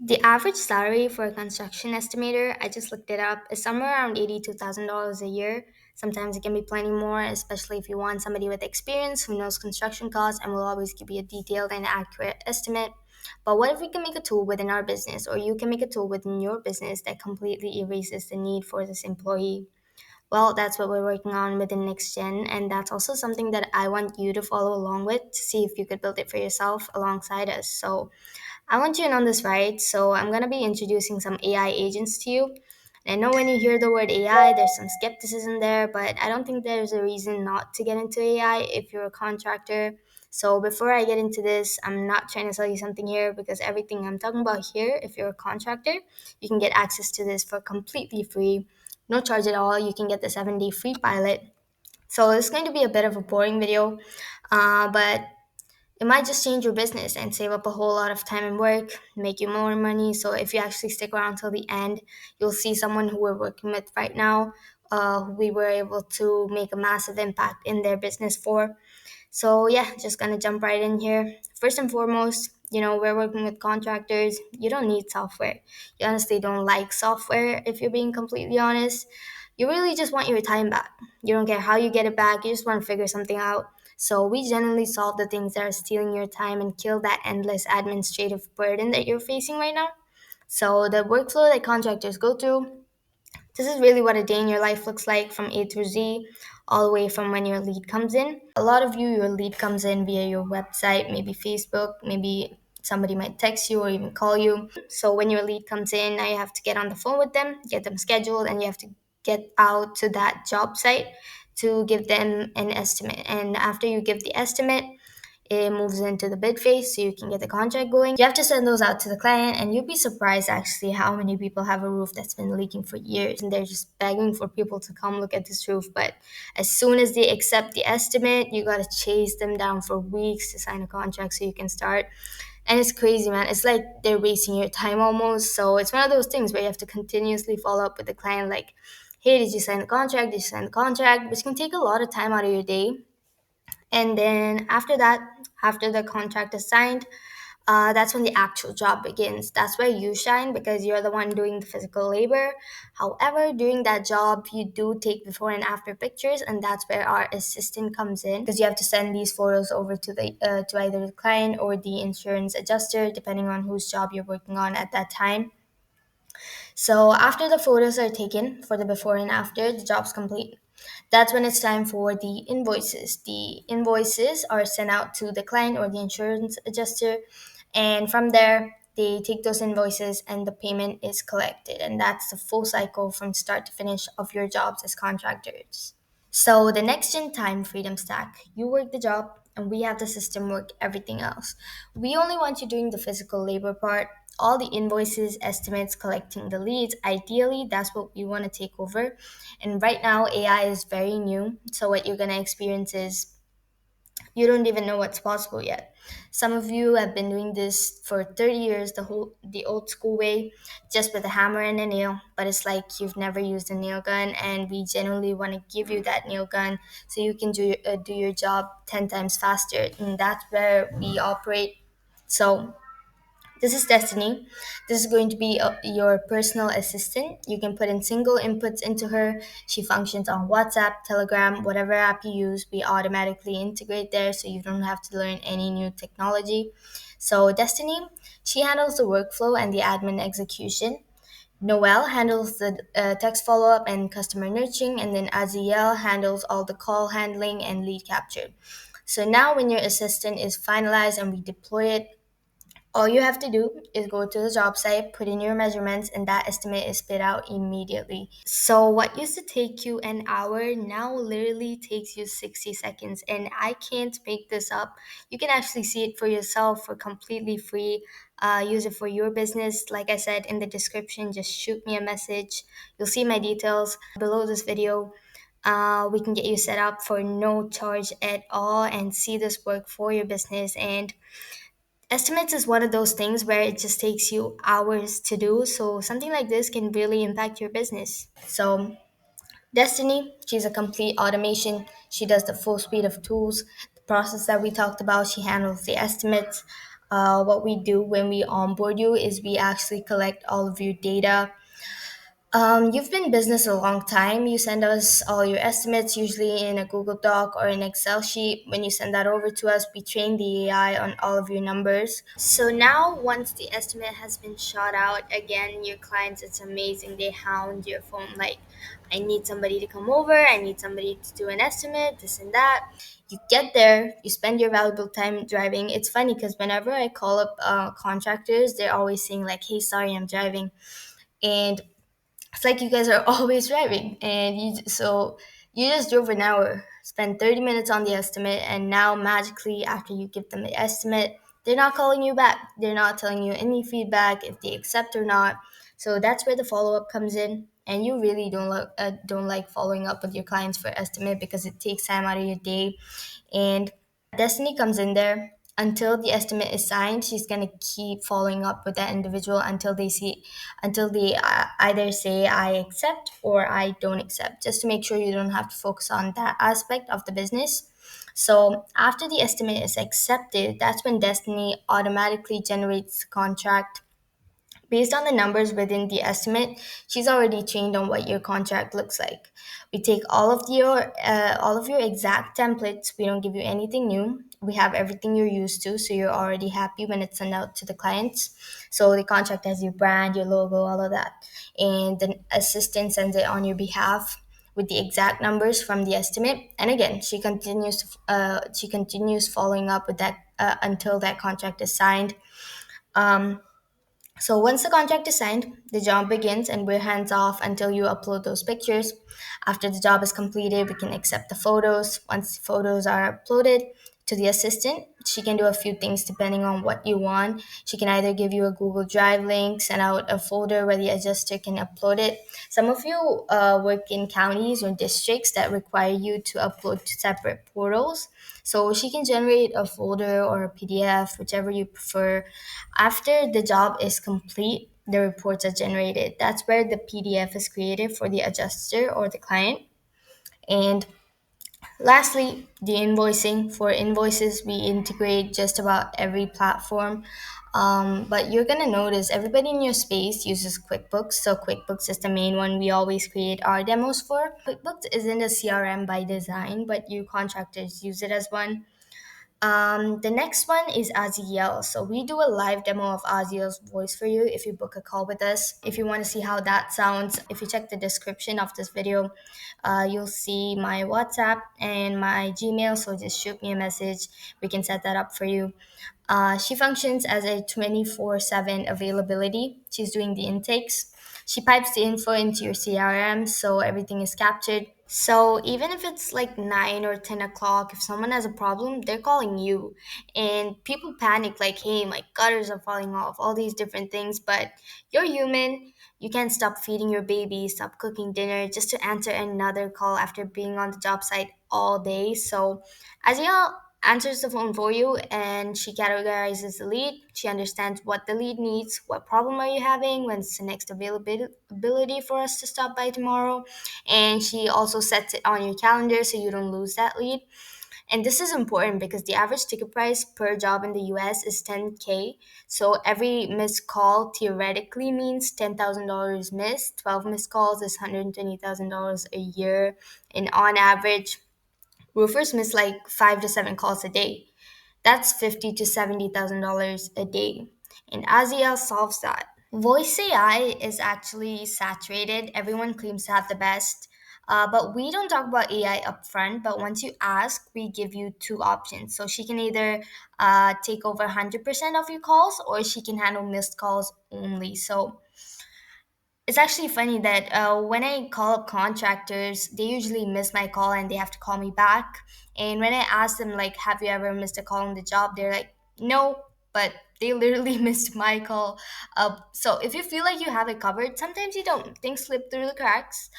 The average salary for a construction estimator, I just looked it up, is somewhere around $82,000 a year. Sometimes it can be plenty more, especially if you want somebody with experience who knows construction costs and will always give you a detailed and accurate estimate. But what if we can make a tool within our business, or you can make a tool within your business that completely erases the need for this employee? Well, that's what we're working on within Next Gen, and that's also something that I want you to follow along with to see if you could build it for yourself alongside us. So, I want you in on this ride, so I'm going to be introducing some AI agents to you. I know when you hear the word AI, there's some skepticism there, but I don't think there's a reason not to get into AI if you're a contractor. So before I get into this, I'm not trying to sell you something here because everything I'm talking about here, if you're a contractor, you can get access to this for completely free, no charge at all. You can get the 7-day free pilot. So it's going to be a bit of a boring video, but it might just change your business and save up a whole lot of time and work, make you more money. So if you actually stick around till the end, you'll see someone who we're working with right now, who we were able to make a massive impact in their business for. So yeah, just gonna jump right in here. First and foremost, we're working with contractors. You don't need software. You honestly don't like software if you're being completely honest. You really just want your time back. You don't care how you get it back, you just want to figure something out. So we generally solve the things that are stealing your time and kill that endless administrative burden that you're facing right now. So the workflow that contractors go through, this is really what a day in your life looks like from A through Z, all the way from when your lead comes in. A lot of you, your lead comes in via your website, maybe Facebook, maybe somebody might text you or even call you. So when your lead comes in, now you have to get on the phone with them, get them scheduled, and you have to get out to that job site to give them an estimate. And after you give the estimate, it moves into the bid phase so you can get the contract going. You have to send those out to the client, and you'd be surprised actually how many people have a roof that's been leaking for years and they're just begging for people to come look at this roof. But as soon as they accept the estimate, you got to chase them down for weeks to sign a contract so you can start. And it's crazy, man. It's like they're wasting your time almost. So it's one of those things where you have to continuously follow up with the client, like, hey, did you sign the contract? Did you sign the contract? Which can take a lot of time out of your day. And then after that, after the contract is signed, that's when the actual job begins. That's where you shine because you're the one doing the physical labor. However, during that job, you do take before and after pictures, and that's where our assistant comes in because you have to send these photos over to the to either the client or the insurance adjuster, depending on whose job you're working on at that time. So after the photos are taken for the before and after, the job's complete. That's when it's time for the invoices. The invoices are sent out to the client or the insurance adjuster, and from there, they take those invoices and the payment is collected. And that's the full cycle from start to finish of your jobs as contractors. So the next gen time freedom stack, you work the job and we have the system work everything else. We only want you doing the physical labor part, all the invoices, estimates, collecting the leads. Ideally, that's what we want to take over. And right now, AI is very new. So what you're gonna experience is you don't even know what's possible yet. Some of you have been doing this for 30 years, the old school way, just with a hammer and a nail, but it's like you've never used a nail gun, and we generally want to give you that nail gun so you can do your job 10 times faster, and that's where we operate. So this is Destiny. This is going to be your personal assistant. You can put in single inputs into her. She functions on WhatsApp, Telegram, whatever app you use. We automatically integrate there so you don't have to learn any new technology. So, Destiny, she handles the workflow and the admin execution. Noel handles the text follow up and customer nurturing, and then Aziel handles all the call handling and lead capture. So now, when your assistant is finalized and we deploy it, all you have to do is go to the job site, put in your measurements, and that estimate is spit out immediately. So, what used to take you an hour now literally takes you 60 seconds. And I can't make this up. You can actually see it for yourself for completely free. Use it for your business. Like I said in the description, just shoot me a message. You'll see my details below this video. We can get you set up for no charge at all and see this work for your business. And estimates is one of those things where it just takes you hours to do. So something like this can really impact your business. So Destiny, she's a complete automation. She does the full suite of tools. The process that we talked about, she handles the estimates. What we do when we onboard you is we actually collect all of your data. You've been in business a long time. You send us all your estimates, usually in a Google Doc or an Excel sheet. When you send that over to us, we train the AI on all of your numbers. So now, once the estimate has been shot out, again, your clients, it's amazing. They hound your phone like, I need somebody to come over, I need somebody to do an estimate, this and that. You get there, you spend your valuable time driving. It's funny because whenever I call up contractors, they're always saying, like, hey, sorry, I'm driving. And it's like you guys are always driving and you just drove an hour, spent 30 minutes on the estimate, and now magically after you give them the estimate, they're not calling you back, they're not telling you any feedback if they accept or not. So that's where the follow-up comes in, and you really don't like following up with your clients for estimate because it takes time out of your day. And Destiny comes in there. Until the estimate is signed, she's gonna keep following up with that individual until they either say I accept or I don't accept, just to make sure you don't have to focus on that aspect of the business. So after the estimate is accepted, that's when Destiny automatically generates the contract. Based on the numbers within the estimate, she's already trained on what your contract looks like. We take all of your exact templates. We don't give you anything new. We have everything you're used to, so you're already happy when it's sent out to the clients. So the contract has your brand, your logo, all of that, and the assistant sends it on your behalf with the exact numbers from the estimate. And again, she continues following up with that until that contract is signed. Um, so once the contract is signed, the job begins and we're hands off until you upload those pictures. After the job is completed, we can accept the photos. Once the photos are uploaded to the assistant, she can do a few things depending on what you want. She can either give you a Google Drive link, send out a folder where the adjuster can upload it. Some of you work in counties or districts that require you to upload to separate portals. So she can generate a folder or a PDF, whichever you prefer. After the job is complete, the reports are generated. That's where the PDF is created for the adjuster or the client. And lastly, the invoicing. For invoices, we integrate just about every platform. But you're gonna notice everybody in your space uses QuickBooks. So QuickBooks is the main one we always create our demos for. QuickBooks isn't a CRM by design, but you contractors use it as one. The next one is Aziel. So we do a live demo of Aziel's voice for you if you book a call with us. If you want to see how that sounds, if you check the description of this video, you'll see my WhatsApp and my Gmail. So just shoot me a message. We can set that up for you. She functions as a 24/7 availability. She's doing the intakes. She pipes the info into your CRM so everything is captured. So even if it's like 9 or 10 o'clock, if someone has a problem, they're calling you. And people panic like, hey, my gutters are falling off, all these different things. But you're human. You can't stop feeding your baby, stop cooking dinner just to answer another call after being on the job site all day. So Azia answers the phone for you and she categorizes the lead. She understands what the lead needs, what problem are you having, when's the next availability for us to stop by tomorrow. And she also sets it on your calendar so you don't lose that lead. And this is important because the average ticket price per job in the US is 10K. So every missed call theoretically means $10,000 missed. 12 missed calls is $120,000 a year. And on average, roofers miss like 5 to 7 calls a day. That's $50 to $70,000 a day. And Aziel solves that. Voice AI is actually saturated. Everyone claims to have the best. But we don't talk about AI upfront. But once you ask, we give you two options. So she can either take over 100% of your calls or she can handle missed calls only. So it's actually funny that when I call up contractors, they usually miss my call and they have to call me back. And when I ask them, like, have you ever missed a call on the job? They're like, no, but they literally missed my call. So if you feel like you have it covered, sometimes you don't. Things slip through the cracks.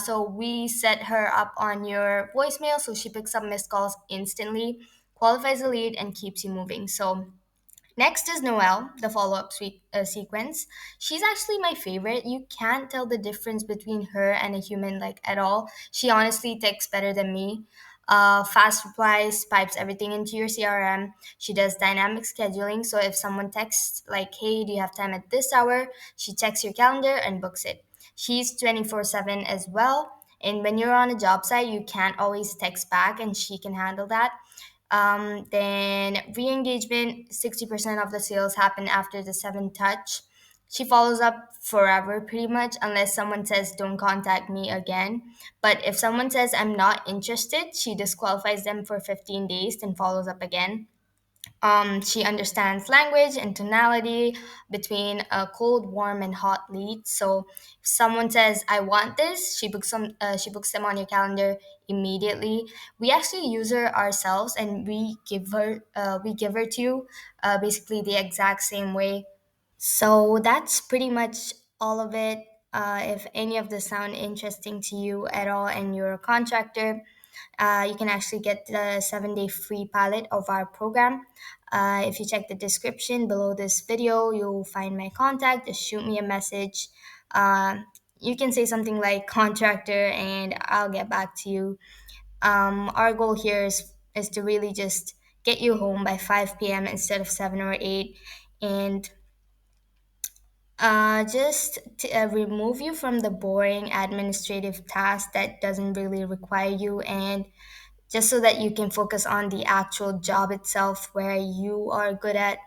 So we set her up on your voicemail so she picks up missed calls instantly, qualifies the lead, and keeps you moving. So next is Noelle, the sequence. She's actually my favorite. You can't tell the difference between her and a human like at all. She honestly texts better than me. Fast replies, pipes everything into your CRM. She does dynamic scheduling. So if someone texts like, "Hey, do you have time at this hour?" she checks your calendar and books it. She's 24/7 as well. And when you're on a job site, you can't always text back, and she can handle that. Then re-engagement, 60% of the sales happen after the seventh touch. She follows up forever pretty much unless someone says don't contact me again. But if someone says I'm not interested, she disqualifies them for 15 days, then follows up again. She understands language and tonality between a cold, warm, and hot lead. So if someone says, "I want this," she books them on your calendar immediately. We actually use her ourselves, and we give her to you, basically the exact same way. So that's pretty much all of it. If any of this sound interesting to you at all and you're a contractor, you can actually get the 7-day free pilot of our program. If you check the description below this video, you'll find my contact. Just shoot me a message. Uh, you can say something like contractor, and I'll get back to you. Our goal here is to really just get you home by 5 p.m. instead of 7 or 8. And just to remove you from the boring administrative task that doesn't really require you, and just so that you can focus on the actual job itself where you are good at.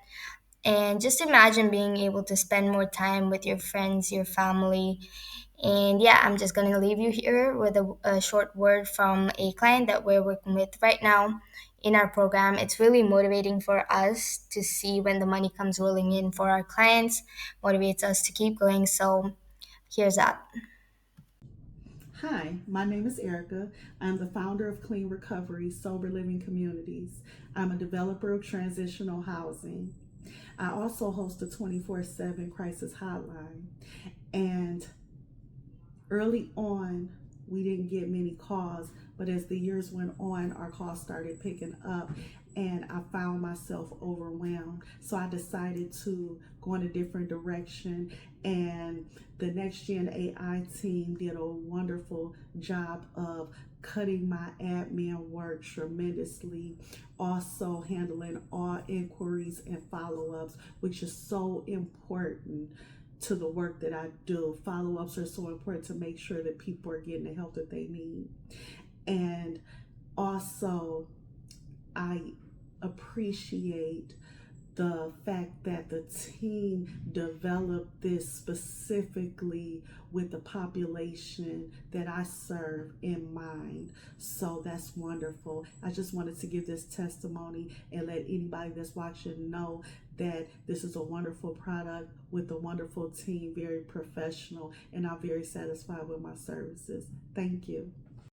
And just imagine being able to spend more time with your friends, your family. And yeah, I'm just going to leave you here with a short word from a client that we're working with right now in our program. It's really motivating for us to see when the money comes rolling in for our clients, motivates us to keep going. So here's that. Hi, my name is Erica. I'm the founder of Clean Recovery Sober Living Communities. I'm a developer of transitional housing. I also host a 24/7 crisis hotline. And early on, we didn't get many calls, but as the years went on, our calls started picking up, and I found myself overwhelmed. So I decided to go in a different direction, and the Next Gen AI team did a wonderful job of cutting my admin work tremendously, also handling all inquiries and follow-ups, which is so important to the work that I do. Follow ups are so important to make sure that people are getting the help that they need. And also, I appreciate the fact that the team developed this specifically with the population that I serve in mind. So that's wonderful. I just wanted to give this testimony and let anybody that's watching know that this is a wonderful product with a wonderful team, very professional, and I'm very satisfied with my services. Thank you.